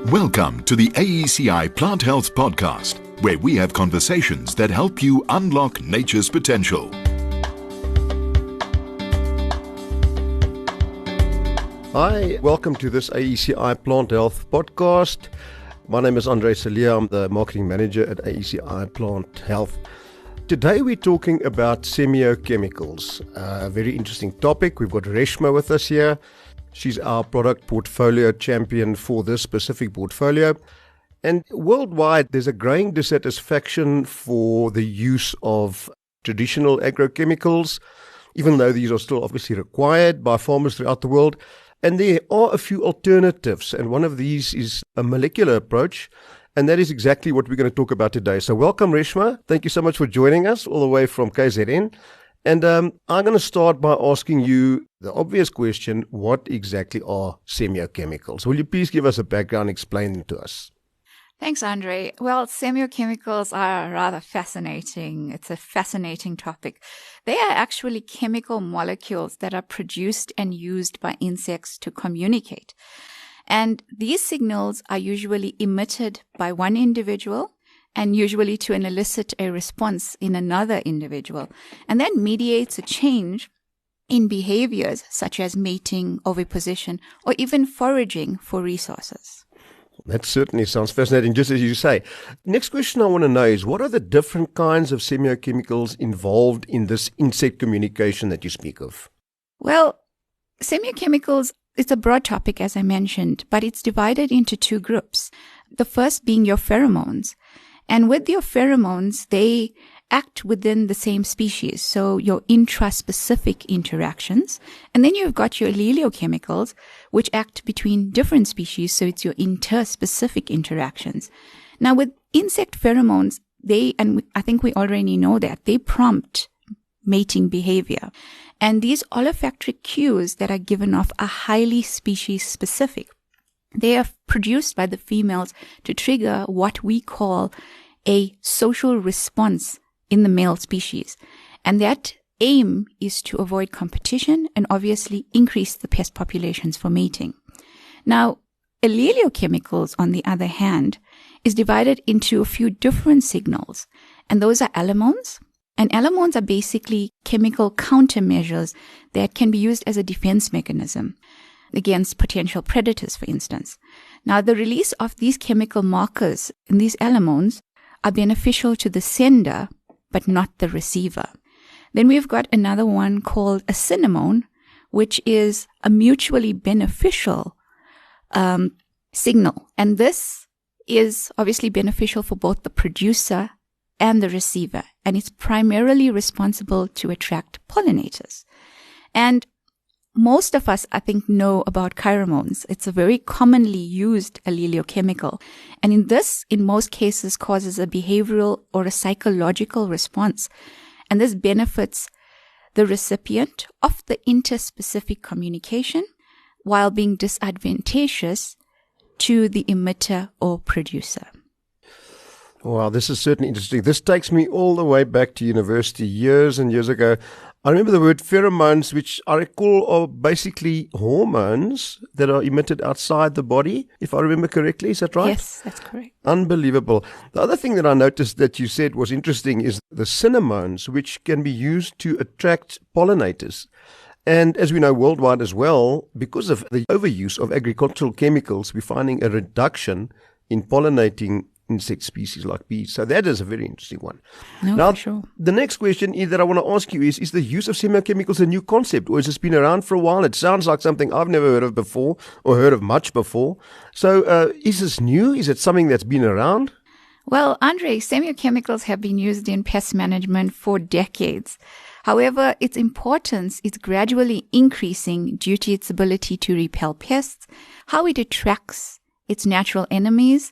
Welcome to the AECI Plant Health Podcast, where we have conversations that help you unlock nature's potential. Hi, welcome to this AECI Plant Health Podcast. My name is Andre Celia. I'm the Marketing Manager at AECI Plant Health. Today we're talking about semiochemicals, a very interesting topic. We've got Reshma with us here. She's our product portfolio champion for this specific portfolio. And worldwide, there's a growing dissatisfaction for the use of traditional agrochemicals, even though these are still obviously required by farmers throughout the world. And there are a few alternatives, and one of these is a molecular approach, and that is exactly what we're going to talk about today. So welcome, Reshma. Thank you so much for joining us all the way from KZN. And I'm going to start by asking you the obvious question, what exactly are semiochemicals? Will you please give us a background, explain them to us? Thanks, Andre. Well, semiochemicals are rather fascinating. It's a fascinating topic. They are actually chemical molecules that are produced and used by insects to communicate. And these signals are usually emitted by one individual and usually to elicit a response in another individual. And that mediates a change in behaviors such as mating, oviposition, or even foraging for resources. That certainly sounds fascinating, just as you say. Next question I want to know is, what are the different kinds of semiochemicals involved in this insect communication that you speak of? Well, semiochemicals, it's a broad topic, as I mentioned, but it's divided into two groups. The first being your pheromones. And with your pheromones, they act within the same species, so your intraspecific interactions. And then you've got your allelochemicals, which act between different species, so it's your interspecific interactions. Now, with insect pheromones, I think we already know that, they prompt mating behavior. And these olfactory cues that are given off are highly species-specific. They are produced by the females to trigger what we call a social response in the male species. And that aim is to avoid competition and obviously increase the pest populations for mating. Now, allelochemicals, on the other hand, is divided into a few different signals. And those are allomones. And allomones are basically chemical countermeasures that can be used as a defense mechanism against potential predators, for instance. Now, the release of these chemical markers in these allomones are beneficial to the sender, but not the receiver. Then we've got another one called a cinnamone, which is a mutually beneficial signal. And this is obviously beneficial for both the producer and the receiver. And it's primarily responsible to attract pollinators. And most of us, I think, know about pheromones. It's a very commonly used allelochemical. And in most cases, causes a behavioral or a psychological response. And this benefits the recipient of the interspecific communication while being disadvantageous to the emitter or producer. Wow, this is certainly interesting. This takes me all the way back to university years and years ago. I remember the word pheromones, which I recall are basically hormones that are emitted outside the body, if I remember correctly. Is that right? Yes, that's correct. Unbelievable. The other thing that I noticed that you said was interesting is the cinnamones, which can be used to attract pollinators. And as we know worldwide as well, because of the overuse of agricultural chemicals, we're finding a reduction in pollinating insect species like bees. So that is a very interesting one. No, now, for sure. The next question that I want to ask you is the use of semiochemicals a new concept, or has this been around for a while? It sounds like something I've never heard of before or heard of much before. So is this new? Is it something that's been around? Well, Andre, semiochemicals have been used in pest management for decades. However, its importance is gradually increasing due to its ability to repel pests, how it attracts its natural enemies,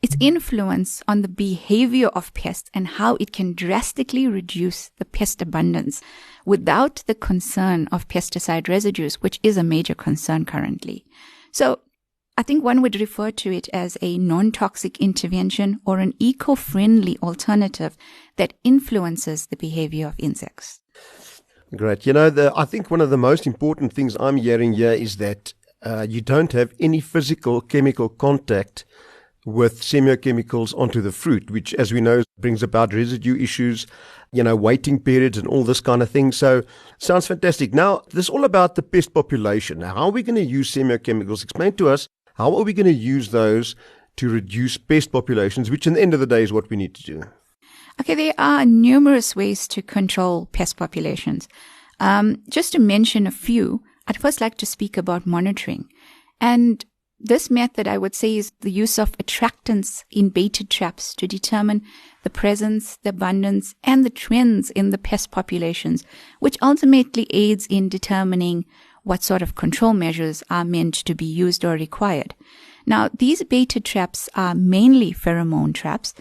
its influence on the behavior of pests, and how it can drastically reduce the pest abundance without the concern of pesticide residues, which is a major concern currently. So I think one would refer to it as a non-toxic intervention or an eco-friendly alternative that influences the behavior of insects. Great. I think one of the most important things I'm hearing here is that you don't have any physical chemical contact with semiochemicals onto the fruit, which, as we know, brings about residue issues, waiting periods and all this kind of thing. So sounds fantastic. Now, this is all about the pest population. Now, how are we going to use semiochemicals? Explain to us, how are we going to use those to reduce pest populations, which in the end of the day is what we need to do? Okay, there are numerous ways to control pest populations. Just to mention a few, I'd first like to speak about monitoring. And this method, I would say, is the use of attractants in baited traps to determine the presence, the abundance, and the trends in the pest populations, which ultimately aids in determining what sort of control measures are meant to be used or required. Now, these baited traps are mainly pheromone traps,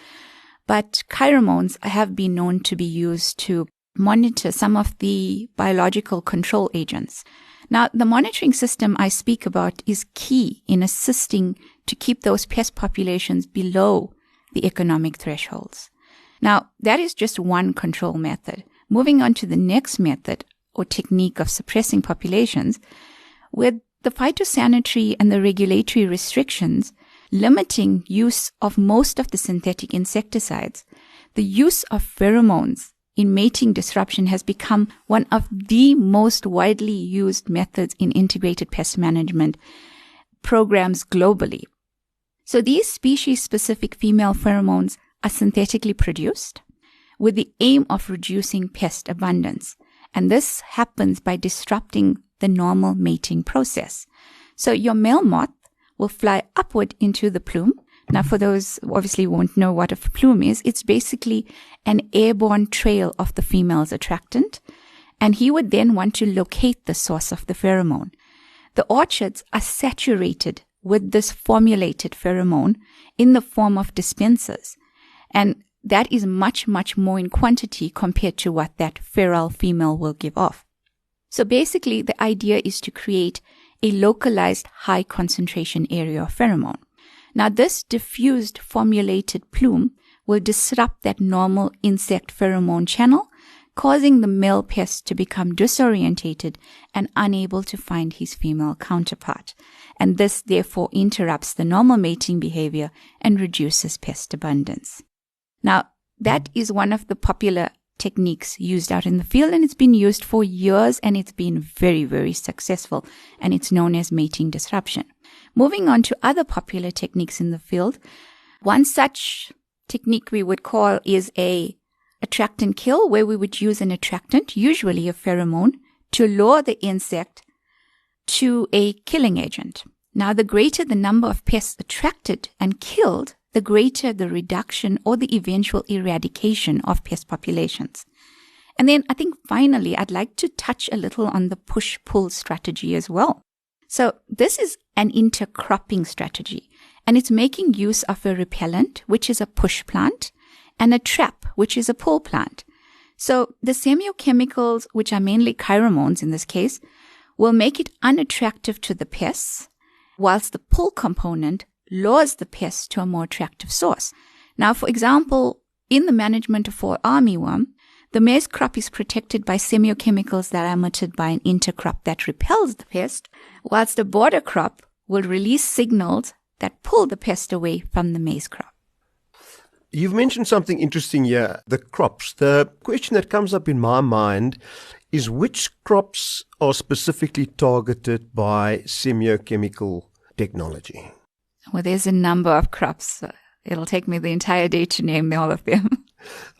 but pheromones have been known to be used to monitor some of the biological control agents. Now, the monitoring system I speak about is key in assisting to keep those pest populations below the economic thresholds. Now, that is just one control method. Moving on to the next method or technique of suppressing populations, with the phytosanitary and the regulatory restrictions limiting use of most of the synthetic insecticides, the use of pheromones in mating disruption has become one of the most widely used methods in integrated pest management programs globally. So these species-specific female pheromones are synthetically produced with the aim of reducing pest abundance. And this happens by disrupting the normal mating process. So your male moth will fly upward into the plume. Now, for those who obviously won't know what a plume is, it's basically an airborne trail of the female's attractant, and he would then want to locate the source of the pheromone. The orchids are saturated with this formulated pheromone in the form of dispensers, and that is much, much more in quantity compared to what that feral female will give off. So basically, the idea is to create a localized high concentration area of pheromone. Now, this diffused formulated plume will disrupt that normal insect pheromone channel, causing the male pest to become disorientated and unable to find his female counterpart. And this therefore interrupts the normal mating behavior and reduces pest abundance. Now, that is one of the popular techniques used out in the field, and it's been used for years, and it's been very, very successful, and it's known as mating disruption. Moving on to other popular techniques in the field, one such technique we would call is a attractant kill, where we would use an attractant, usually a pheromone, to lure the insect to a killing agent. Now, the greater the number of pests attracted and killed, the greater the reduction or the eventual eradication of pest populations. And then I think finally, I'd like to touch a little on the push-pull strategy as well. So this is an intercropping strategy, and it's making use of a repellent, which is a push plant, and a trap, which is a pull plant. So the semiochemicals, which are mainly pheromones in this case, will make it unattractive to the pests, whilst the pull component lures the pests to a more attractive source. Now, for example, in the management of fall armyworm, the maize crop is protected by semiochemicals that are emitted by an intercrop that repels the pest, whilst the border crop will release signals that pull the pest away from the maize crop. You've mentioned something interesting here, the crops. The question that comes up in my mind is which crops are specifically targeted by semiochemical technology? Well, there's a number of crops. It'll take me the entire day to name all of them.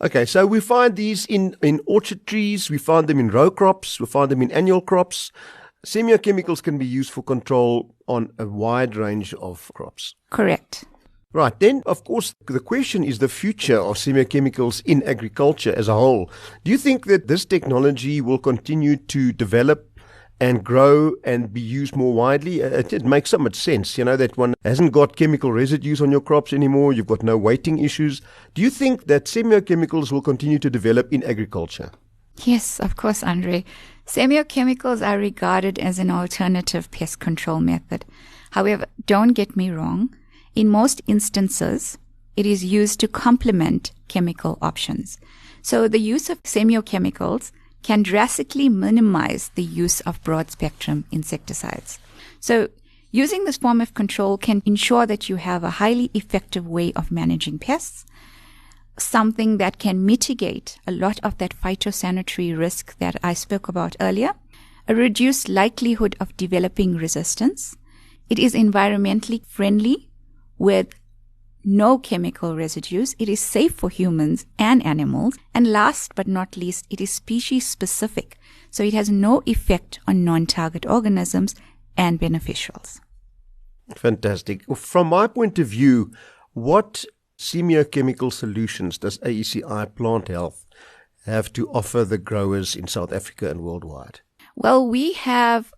Okay, so we find these in orchard trees, we find them in row crops, we find them in annual crops. Semiochemicals can be used for control on a wide range of crops. Correct. Right, then, of course, the question is the future of semiochemicals in agriculture as a whole. Do you think that this technology will continue to develop and grow and be used more widely? It makes so much sense, that one hasn't got chemical residues on your crops anymore. You've got no waiting issues. Do you think that semiochemicals will continue to develop in agriculture? Yes, of course, Andre. Semiochemicals are regarded as an alternative pest control method. However, don't get me wrong. In most instances, it is used to complement chemical options. So the use of semiochemicals can drastically minimize the use of broad-spectrum insecticides. So Using this form of control can ensure that you have a highly effective way of managing pests, something that can mitigate a lot of that phytosanitary risk that I spoke about earlier, a reduced likelihood of developing resistance. It is environmentally friendly with no chemical residues. It is safe for humans and animals. And last but not least, it is species specific. So it has no effect on non-target organisms and beneficials. Fantastic. From my point of view, what semiochemical solutions does AECI Plant Health have to offer the growers in South Africa and worldwide? Well, we have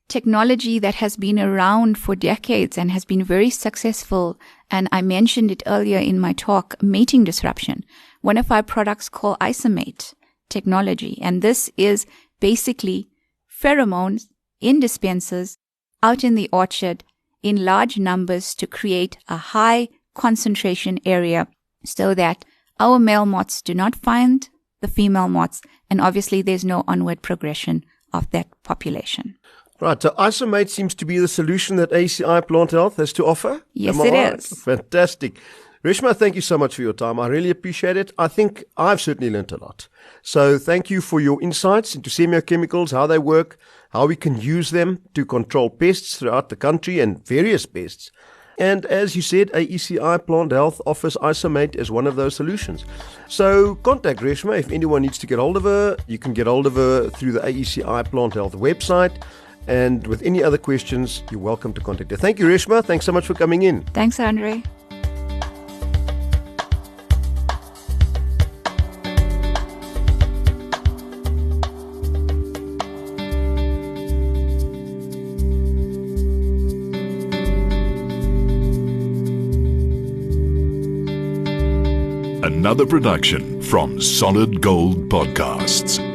technology that has been around for decades and has been very successful. And I mentioned it earlier in my talk, mating disruption. One of our products called Isomate technology. And this is basically pheromones in dispensers out in the orchard in large numbers to create a high concentration area so that our male moths do not find the female moths. And obviously there's no onward progression of that population. Right, so Isomate seems to be the solution that AECI Plant Health has to offer? Yes, it is. Fantastic. Reshma, thank you so much for your time. I really appreciate it. I think I've certainly learned a lot. So thank you for your insights into semiochemicals, how they work, how we can use them to control pests throughout the country and various pests. And as you said, AECI Plant Health offers Isomate as one of those solutions. So contact Reshma if anyone needs to get hold of her. You can get hold of her through the AECI Plant Health website. And with any other questions, you're welcome to contact her. Thank you, Reshma. Thanks so much for coming in. Thanks, Andre. Another production from Solid Gold Podcasts.